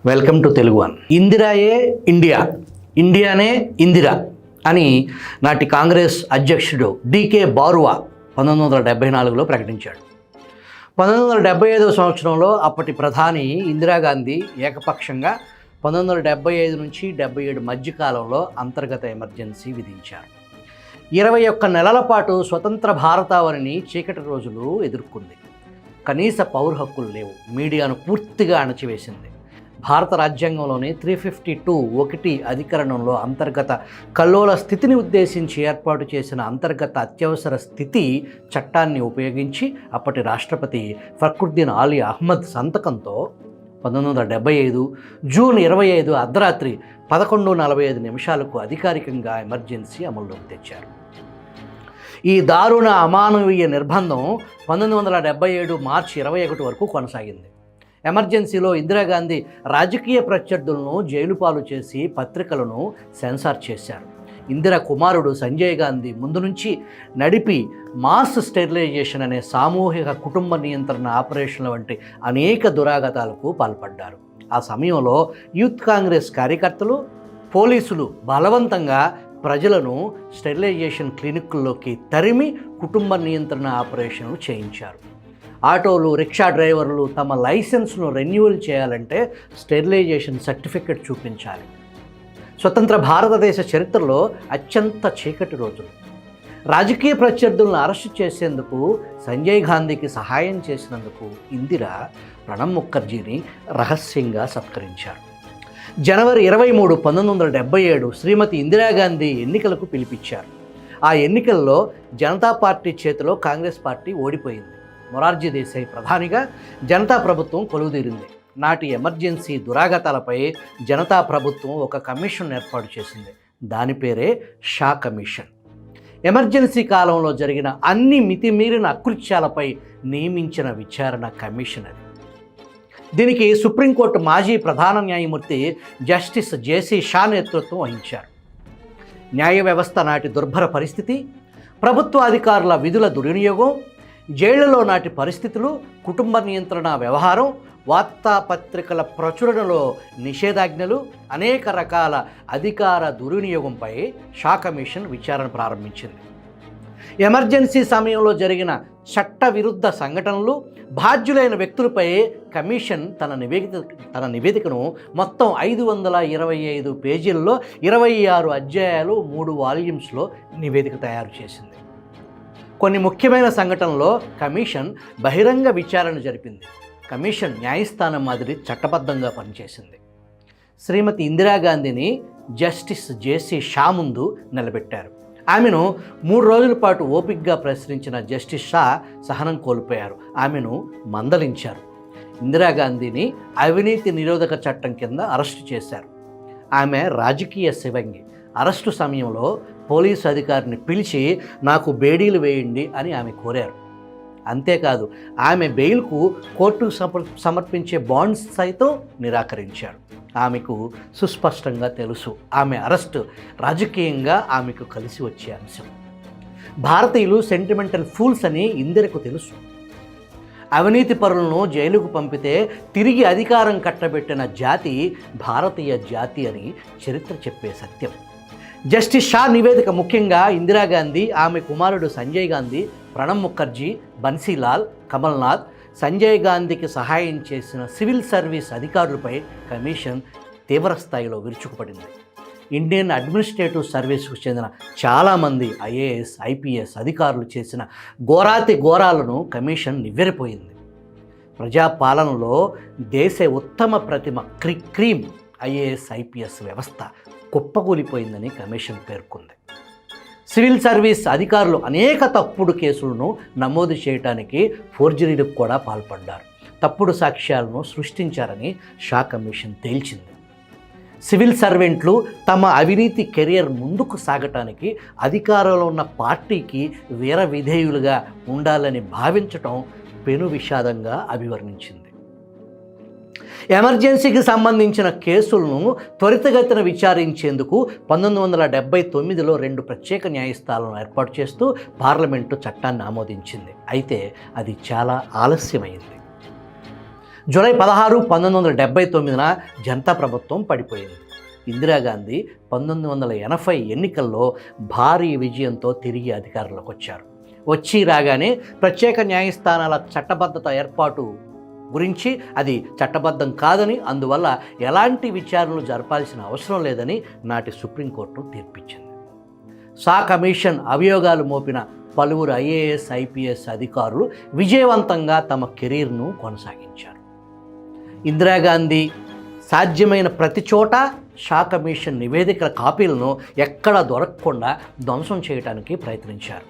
Welcome to Telugu one. ఇందిరాయే India, ఇండియానే ఇందిరా అని నాటి కాంగ్రెస్ అధ్యక్షుడు డికే బారువా 1974లో ప్రకటించాడు. 1975వ సంవత్సరంలో అప్పటి ప్రధాని ఇందిరాగాంధీ ఏకపక్షంగా 1975 నుంచి 77 మధ్యకాలంలో అంతర్గత ఎమర్జెన్సీ విధించారు. 21 నెలల పాటు స్వతంత్ర భారతావనిని చీకటి రోజులు ఎదుర్కొంది. కనీస పౌర హక్కులు లేవు. మీడియాను పూర్తిగా అణచివేసింది. భారత రాజ్యాంగంలోని 352(1) అధికరణంలో అంతర్గత కల్లోల స్థితిని ఉద్దేశించి ఏర్పాటు చేసిన అంతర్గత అత్యవసర స్థితి చట్టాన్ని ఉపయోగించి అప్పటి రాష్ట్రపతి ఫక్రుద్దీన్ అలీ అహ్మద్ సంతకంతో 1975 జూన్ 25 అర్ధరాత్రి 11:45 అధికారికంగా ఎమర్జెన్సీ అమల్లోకి తెచ్చారు. ఈ దారుణ అమానవీయ నిర్బంధం 1977 మార్చి 21 వరకు కొనసాగింది. ఎమర్జెన్సీలో ఇందిరాగాంధీ రాజకీయ ప్రత్యర్థులను జైలు పాలు చేసి పత్రికలను సెన్సార్ చేశారు. ఇందిరా కుమారుడు సంజయ్ గాంధీ ముందు నుంచి నడిపి మాస్ స్టెరిలైజేషన్ అనే సామూహిక కుటుంబ నియంత్రణ ఆపరేషన్ల వంటి అనేక దురాగతాలకు పాల్పడ్డారు. ఆ సమయంలో యూత్ కాంగ్రెస్ కార్యకర్తలు, పోలీసులు బలవంతంగా ప్రజలను స్టెరిలైజేషన్ క్లినిక్ల్లోకి తరిమి కుటుంబ నియంత్రణ ఆపరేషన్లు చేయించారు. ఆటోలు, రిక్షా డ్రైవర్లు తమ లైసెన్స్ను రెన్యువల్ చేయాలంటే స్టెరిలైజేషన్ సర్టిఫికెట్ చూపించాలి. స్వతంత్ర భారతదేశ చరిత్రలో అత్యంత చీకటి రోజులు. రాజకీయ ప్రత్యర్థులను అరెస్టు చేసేందుకు సంజయ్ గాంధీకి సహాయం చేసినందుకు ఇందిరా ప్రణబ్ ముఖర్జీని రహస్యంగా సత్కరించారు. జనవరి 23, 1977 శ్రీమతి ఇందిరాగాంధీ ఎన్నికలకు పిలిపించారు. ఆ ఎన్నికల్లో జనతా పార్టీ చేతిలో కాంగ్రెస్ పార్టీ ఓడిపోయింది. మొరార్జీ దేశాయ్ ప్రధానిగా జనతా ప్రభుత్వం కొలువుదీరింది. నాటి ఎమర్జెన్సీ దురాగతాలపై జనతా ప్రభుత్వం ఒక కమిషన్ ఏర్పాటు చేసింది. దాని పేరే షా కమిషన్. ఎమర్జెన్సీ కాలంలో జరిగిన అన్ని మితిమీరిన అకృత్యాలపై నియమించిన విచారణ కమిషన్ అది. దీనికి సుప్రీంకోర్టు మాజీ ప్రధాన న్యాయమూర్తి జస్టిస్ జేసీ షా నేతృత్వం వహించారు. న్యాయ వ్యవస్థ నాటి దుర్భర పరిస్థితి, ప్రభుత్వ అధికారుల విధుల దుర్వినియోగం, జైళ్లలో నాటి పరిస్థితులు, కుటుంబ నియంత్రణ వ్యవహారం, వార్తాపత్రికల ప్రచురణలో నిషేధాజ్ఞలు, అనేక రకాల అధికార దుర్వినియోగంపై షా కమిషన్ విచారణ ప్రారంభించింది. ఎమర్జెన్సీ సమయంలో జరిగిన చట్టవిరుద్ధ సంఘటనలు, బాధ్యులైన వ్యక్తులపై కమిషన్ తన నివేదికను మొత్తం 525 పేజీల్లో 26 అధ్యాయాలు 3 వాల్యూమ్స్లో నివేదిక తయారు చేసింది. కొన్ని ముఖ్యమైన సంఘటనల్లో కమిషన్ బహిరంగ విచారణ జరిపింది. కమిషన్ న్యాయస్థానం మాదిరి చట్టబద్ధంగా పనిచేసింది. శ్రీమతి ఇందిరాగాంధీని జస్టిస్ జేసీ షా ముందు నిలబెట్టారు. ఆమెను 3 రోజుల పాటు ఓపికగా ప్రశ్నించిన జస్టిస్ షా సహనం కోల్పోయారు. ఆమెను మందలించారు. ఇందిరాగాంధీని అవినీతి నిరోధక చట్టం కింద అరెస్టు చేశారు. ఆమె రాజకీయ శివంగి. అరెస్టు సమయంలో పోలీసు అధికారిని పిలిచి నాకు బేడీలు వేయండి అని ఆమె కోరారు. అంతేకాదు, ఆమె బెయిల్కు కోర్టుకు సమర్పించే బాండ్స్ సైతం నిరాకరించారు. ఆమెకు సుస్పష్టంగా తెలుసు ఆమె అరెస్టు రాజకీయంగా ఆమెకు కలిసి వచ్చే అంశం. భారతీయులు సెంటిమెంటల్ ఫూల్స్ అని ఇందిరకు తెలుసు. అవినీతి పరులను జైలుకు పంపితే తిరిగి అధికారం కట్టబెట్టిన జాతి భారతీయ జాతి అని చరిత్ర చెప్పే సత్యం. జస్టిస్ షా నివేదిక ముఖ్యంగా ఇందిరాగాంధీ, ఆమె కుమారుడు సంజయ్ గాంధీ, ప్రణబ్ ముఖర్జీ, బన్సీలాల్, కమల్నాథ్, సంజయ్ గాంధీకి సహాయం చేసిన సివిల్ సర్వీస్ అధికారులపై కమిషన్ తీవ్రస్థాయిలో విరుచుకుపడింది. ఇండియన్ అడ్మినిస్ట్రేటివ్ సర్వీస్కు చెందిన చాలామంది ఐఏఎస్, ఐపీఎస్ అధికారులు చేసిన ఘోరాతి ఘోరాలను కమిషన్ నివ్వెరపోయింది. ప్రజాపాలనలో దేశ ఉత్తమ ప్రతిమ క్రీమ్ ఐఏఎస్, ఐపీఎస్ వ్యవస్థ కుప్పకూలిపోయిందని కమిషన్ పేర్కొంది. సివిల్ సర్వీస్ అధికారులు అనేక తప్పుడు కేసులను నమోదు చేయడానికి ఫోర్జరీలకు కూడా పాల్పడ్డారు. తప్పుడు సాక్ష్యాలను సృష్టించారని షా కమిషన్ తేల్చింది. సివిల్ సర్వెంట్లు తమ అవినీతి కెరియర్ ముందుకు సాగటానికి అధికారంలో ఉన్న పార్టీకి వీర విధేయులుగా ఉండాలని భావించటం పెను విషాదంగా అభివర్ణించింది. ఎమర్జెన్సీకి సంబంధించిన కేసులను త్వరితగతిన విచారించేందుకు 1979లో 2 ప్రత్యేక న్యాయస్థానాలను ఏర్పాటు చేస్తూ పార్లమెంటు చట్టాన్ని ఆమోదించింది. అయితే అది చాలా ఆలస్యమైంది. జూలై 16, 1979 జనతా ప్రభుత్వం పడిపోయింది. ఇందిరాగాంధీ 1980 ఎన్నికల్లో భారీ విజయంతో తిరిగి అధికారంలోకి వచ్చారు. వచ్చి రాగానే ప్రత్యేక న్యాయస్థానాల చట్టబద్ధత ఏర్పాటు గురించి అది చట్టబద్ధం కాదని, అందువల్ల ఎలాంటి విచారణలు జరపాల్సిన అవసరం లేదని నాటి సుప్రీంకోర్టు తీర్పిచ్చింది. షా కమిషన్ అభియోగాలు మోపిన పలువురు ఐఏఎస్, ఐపీఎస్ అధికారులు విజయవంతంగా తమ కెరీర్ను కొనసాగించారు. ఇందిరాగాంధీ సాధ్యమైన ప్రతి చోట షా కమిషన్ నివేదికల కాపీలను ఎక్కడా దొరకకుండా ధ్వంసం చేయడానికి ప్రయత్నించారు.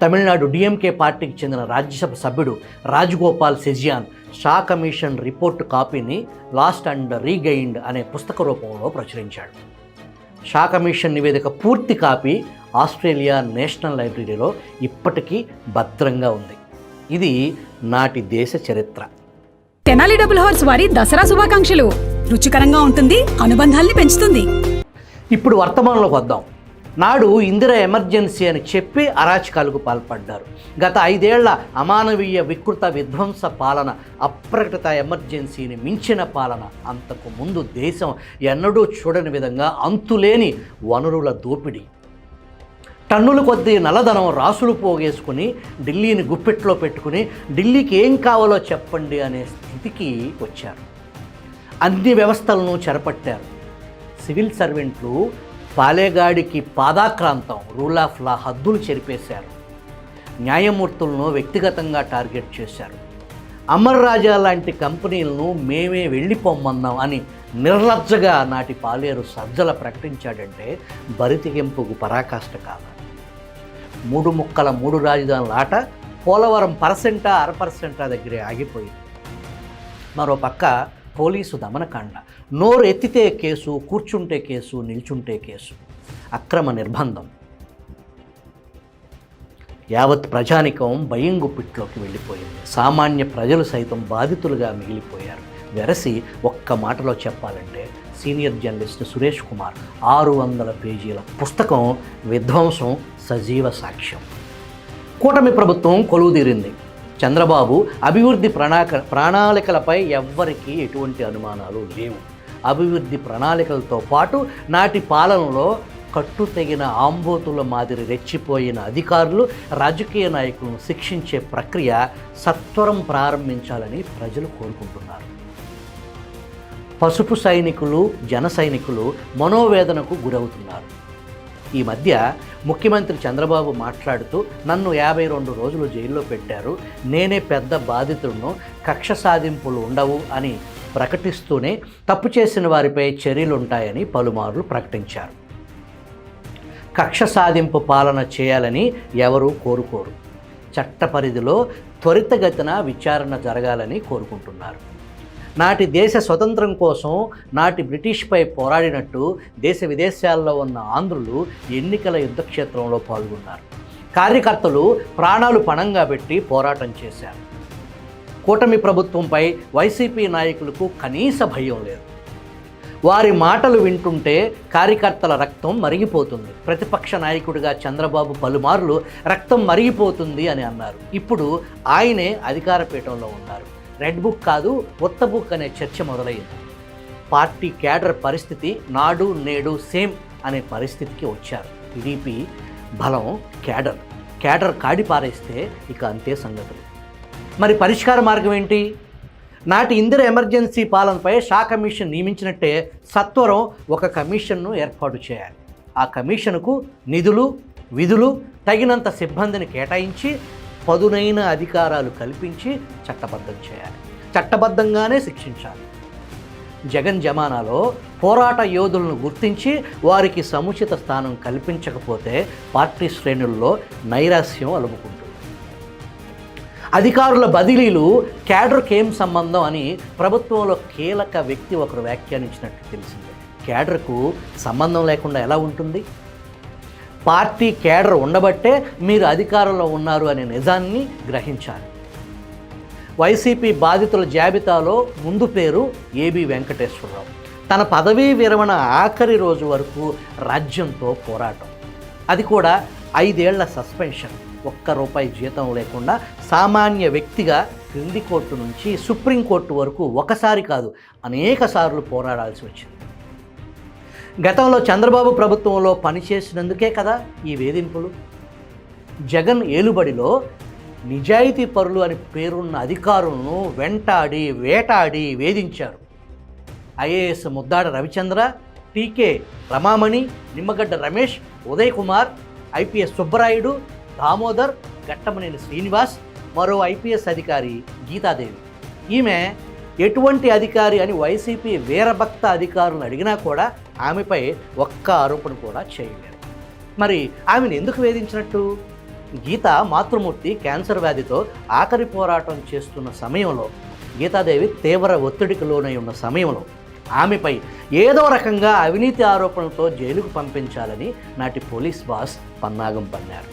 తమిళనాడు డిఎంకే పార్టీకి చెందిన రాజ్యసభ సభ్యుడు రాజగోపాల్ సెజియాన్ షా కమిషన్ రిపోర్టు కాపీని లాస్ట్ అండ్ రీగెయిన్డ్ అనే పుస్తక రూపంలో ప్రచురించాడు. షా కమిషన్ నివేదిక పూర్తి కాపీ ఆస్ట్రేలియా నేషనల్ లైబ్రరీలో ఇప్పటికీ భద్రంగా ఉంది. ఇది నాటి దేశ చరిత్ర. తెనాలి డబుల్ హార్స్ వారి దసరా శుభాకాంక్షలు. రుచికరంగా ఉంటుంది, అనుబంధాల్ని పెంచుతుంది. ఇప్పుడు వర్తమానంలోకి వద్దాం. నాడు ఇందిరా ఎమర్జెన్సీ అని చెప్పి అరాచకాలకు పాల్పడ్డారు. గత 5 ఏళ్ల అమానవీయ వికృత విధ్వంస పాలన, అప్రకటిత ఎమర్జెన్సీని మించిన పాలన, అంతకు ముందు దేశం ఎన్నడూ చూడని విధంగా అంతులేని వనరుల దోపిడీ, టన్నుల కొద్దీ నల్లధనం రాసులు పోగేసుకుని ఢిల్లీని గుప్పెట్లో పెట్టుకుని ఢిల్లీకి ఏం కావాలో చెప్పండి అనే స్థితికి వచ్చారు. అన్ని వ్యవస్థలను చెరపట్టారు. సివిల్ సర్వెంట్లు పాలేగాడికి పాదాక్రాంతం, రూల్ ఆఫ్ లా హద్దులు చెరిపేశారు. న్యాయమూర్తులను వ్యక్తిగతంగా టార్గెట్ చేశారు. అమర్ రాజా లాంటి కంపెనీలను మేమే వెళ్ళిపోమ్మన్నాం అని నిర్లజ్జగా నాటి పాలేరు సజ్జల ప్రకటించాడంటే బరితెగింపుకు పరాకాష్ట కాదు. 3 ముక్కల 3 రాజధానుల ఆట పోలవరం 1% 1/2% దగ్గరే ఆగిపోయింది. మరో పక్క పోలీసు దమనకాండ, నోరు ఎత్తితే కేసు, కూర్చుంటే కేసు, నిల్చుంటే కేసు, అక్రమ నిర్బంధం. యావత్ ప్రజానికం భయం గుప్పిట్లోకి వెళ్ళిపోయింది. సామాన్య ప్రజలు సైతం బాధితులుగా మిగిలిపోయారు. వెరసి ఒక్క మాటలో చెప్పాలంటే సీనియర్ జర్నలిస్ట్ సురేష్ కుమార్ 600 పేజీల పుస్తకం విధ్వంసం సజీవ సాక్ష్యం. కూటమి ప్రభుత్వం కొలువుదీరింది. చంద్రబాబు అభివృద్ధి ప్రణాళికలపై ఎవ్వరికీ ఎటువంటి అనుమానాలు లేవు. అభివృద్ధి ప్రణాళికలతో పాటు నాటి పాలనలో కట్టుతెగిన ఆంబోతుల మాదిరి రెచ్చిపోయిన అధికారులు, రాజకీయ నాయకులను శిక్షించే ప్రక్రియ సత్వరం ప్రారంభించాలని ప్రజలు కోరుకుంటున్నారు. పసుపు సైనికులు, జన సైనికులు మనోవేదనకు గురవుతున్నారు. ఈ మధ్య ముఖ్యమంత్రి చంద్రబాబు మాట్లాడుతూ నన్ను 52 రోజులు జైల్లో పెట్టారు, నేనే పెద్ద బాధితులను, కక్ష సాధింపులు ఉండవు అని ప్రకటిస్తూనే తప్పు చేసిన వారిపై చర్యలుంటాయని పలుమార్లు ప్రకటించారు. కక్ష సాధింపు పాలన చేయాలని ఎవరూ కోరుకోరు. చట్ట పరిధిలో త్వరితగతిన విచారణ జరగాలని కోరుకుంటున్నారు. నాటి దేశ స్వతంత్రం కోసం నాటి బ్రిటిష్పై పోరాడినట్టు దేశ విదేశాల్లో ఉన్న ఆంధ్రులు ఎన్నికల యుద్ధక్షేత్రంలో పాల్గొన్నారు. కార్యకర్తలు ప్రాణాలు పణంగా పెట్టి పోరాటం చేశారు. కూటమి ప్రభుత్వంపై వైసీపీ నాయకులకు కనీస భయం లేదు. వారి మాటలు వింటుంటే కార్యకర్తల రక్తం మరిగిపోతుంది. ప్రతిపక్ష నాయకుడిగా చంద్రబాబు పలుమార్లు రక్తం మరిగిపోతుంది అని అన్నారు. ఇప్పుడు ఆయనే అధికార పీఠంలో ఉన్నారు. రెడ్ బుక్ కాదు, కొత్త బుక్ అనే చర్చ మొదలైంది. పార్టీ క్యాడర్ పరిస్థితి నాడు నేడు సేమ్ అనే పరిస్థితికి వచ్చారు. టీడీపీ బలం క్యాడర్ కాడి పారేస్తే ఇక అంతే సంగతులు. మరి పరిష్కార మార్గం ఏంటి? నాటి ఇందిర ఎమర్జెన్సీ పాలనపై షా కమిషన్ నియమించినట్టే సత్వరం ఒక కమిషన్ను ఏర్పాటు చేయాలి. ఆ కమిషన్కు నిధులు, విధులు, తగినంత సిబ్బందిని కేటాయించి పదునైన అధికారాలు కల్పించి చట్టబద్ధం చేయాలి. చట్టబద్ధంగానే శిక్షించాలి. జగన్ జమానాలో పోరాట యోధులను గుర్తించి వారికి సముచిత స్థానం కల్పించకపోతే పార్టీ శ్రేణుల్లో నైరాస్యం అలుముకుంటుంది. అధికారుల బదిలీలు క్యాడర్కి ఏం సంబంధం అని ప్రభుత్వంలో కీలక వ్యక్తి ఒకరు వ్యాఖ్యానించినట్టు తెలిసింది. క్యాడర్కు సంబంధం లేకుండా ఎలా ఉంటుంది? పార్టీ క్యాడర్ ఉండబట్టే మీరు అధికారంలో ఉన్నారు అనే నిజాన్ని గ్రహించాలి. వైసీపీ బాధితుల జాబితాలో ముందు పేరు ఏబి వెంకటేశ్వరరావు. తన పదవీ విరమణ ఆఖరి రోజు వరకు రాజ్యంతో పోరాటం, అది కూడా 5 ఏళ్ల సస్పెన్షన్, ₹1 జీతం లేకుండా సామాన్య వ్యక్తిగా క్రింది కోర్టు నుంచి సుప్రీంకోర్టు వరకు ఒకసారి కాదు అనేక సార్లు పోరాడాల్సి వచ్చింది. గతంలో చంద్రబాబు ప్రభుత్వంలో పనిచేసినందుకే కదా ఈ వేధింపులు. జగన్ ఏలుబడిలో నిజాయితీ పరులు అని పేరున్న అధికారులను వెంటాడి వేటాడి వేధించారు. ఐఏఎస్ ముద్దాడ రవిచంద్ర, టీకే రమామణి, నిమ్మగడ్డ రమేష్, ఉదయ్ కుమార్, ఐపీఎస్ సుబ్బరాయుడు, దామోదర్, గట్టమనేని శ్రీనివాస్, మరో ఐపీఎస్ అధికారి గీతాదేవి. ఈమె ఎటువంటి అధికారి అని వైసీపీ వీరభక్త అధికారులను అడిగినా కూడా ఆమెపై ఒక్క ఆరోపణ కూడా చేయలేరు. మరి ఆమెను ఎందుకు వేధించినట్టు? గీత మాతృమూర్తి క్యాన్సర్ వ్యాధితో ఆఖరి పోరాటం చేస్తున్న సమయంలో, గీతాదేవి తీవ్ర ఒత్తిడికి లోనై ఉన్న సమయంలో ఆమెపై ఏదో రకంగా అవినీతి ఆరోపణలతో జైలుకు పంపించాలని నాటి పోలీస్ బాస్ పన్నాగం పన్నారు.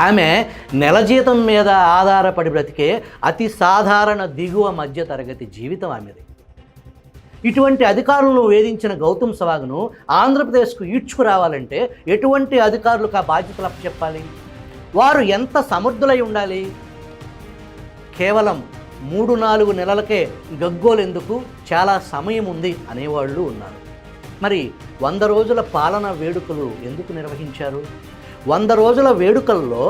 ఆమె నెల జీతం మీద ఆధారపడి బ్రతికే అతి సాధారణ దిగువ మధ్య తరగతి జీవితం ఆమెది. ఇటువంటి అధికారులను వేధించిన గౌతమ్ సవాగ్ను ఆంధ్రప్రదేశ్కు ఈడ్చుకురావాలంటే ఎటువంటి అధికారులకు ఆ బాధ్యతలు అప్పచెప్పాలి? వారు ఎంత సమర్థులై ఉండాలి? కేవలం 3-4 నెలలకే గగ్గోలెందుకు, చాలా సమయం ఉంది అనేవాళ్ళు ఉన్నారు. మరి 100 రోజుల పాలన వేడుకలు ఎందుకు నిర్వహించారు? 100 రోజుల వేడుకల్లో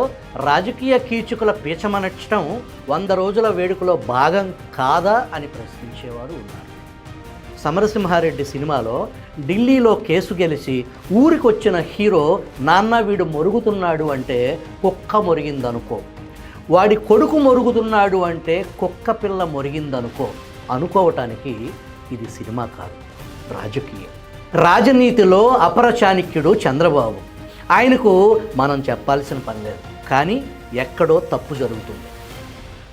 రాజకీయ కీచుకుల పీచమనచ్చడం 100 రోజుల వేడుకలో భాగం కాదా అని ప్రశ్నించేవారు ఉన్నారు. సమరసింహారెడ్డి సినిమాలో ఢిల్లీలో కేసు గెలిచి ఊరికొచ్చిన హీరో నాన్న వీడు మొరుగుతున్నాడు అంటే కుక్క మొరిగిందనుకో, వాడి కొడుకు మొరుగుతున్నాడు అంటే కుక్క పిల్ల మొరిగిందనుకో అనుకోవటానికి ఇది సినిమా కాదు, రాజకీయం. రాజనీతిలో అపర చాణక్యుడు చంద్రబాబు. ఆయనకు మనం చెప్పాల్సిన పని లేదు, కానీ ఎక్కడో తప్పు జరుగుతుంది.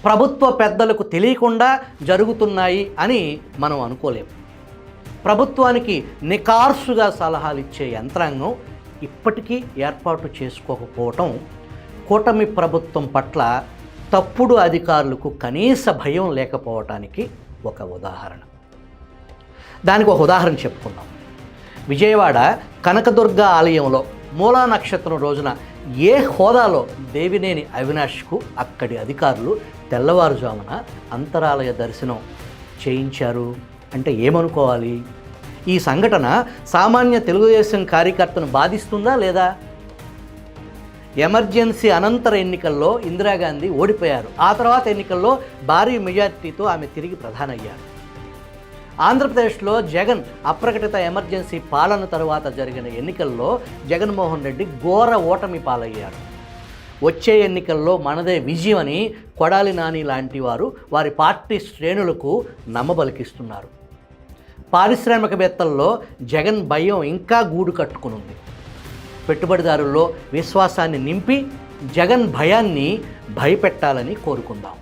ప్రభుత్వ పెద్దలకు తెలియకుండా జరుగుతున్నాయి అని మనం అనుకోలేము. ప్రభుత్వానికి నికార్సుగా సలహాలు ఇచ్చే యంత్రాంగం ఇప్పటికీ ఏర్పాటు చేసుకోకపోవటం కూటమి ప్రభుత్వం పట్ల తప్పుడు అధికారులకు కనీస భయం లేకపోవటానికి ఒక ఉదాహరణ. దానికి ఒక ఉదాహరణ చెప్పుకుందాం. విజయవాడ కనకదుర్గ ఆలయంలో మూలా నక్షత్రం రోజున ఏ హోదాలో దేవినేని అవినాష్కు అక్కడి అధికారులు తెల్లవారుజామున అంతరాలయ దర్శనం చేయించారు అంటే ఏమనుకోవాలి? ఈ సంఘటన సామాన్య తెలుగుదేశం కార్యకర్తను బాధిస్తుందా లేదా? ఎమర్జెన్సీ అనంతర ఎన్నికల్లో ఇందిరాగాంధీ ఓడిపోయారు. ఆ తర్వాత ఎన్నికల్లో భారీ మెజార్టీతో ఆమె తిరిగి ప్రధాని అయ్యారు. ఆంధ్రప్రదేశ్లో జగన్ అప్రకటిత ఎమర్జెన్సీ పాలన తరువాత జరిగిన ఎన్నికల్లో జగన్మోహన్ రెడ్డి ఘోర ఓటమి పాలయ్యారు. వచ్చే ఎన్నికల్లో మనదే విజయం అని కొడాలి నాని లాంటి వారు వారి పార్టీ శ్రేణులకు నమ్మబలికిస్తున్నారు. పారిశ్రామికవేత్తల్లో జగన్ భయం ఇంకా గూడు కట్టుకునుంది. పెట్టుబడిదారుల్లో విశ్వాసాన్ని నింపి జగన్ భయాన్ని భయపెట్టాలని కోరుకుందాం.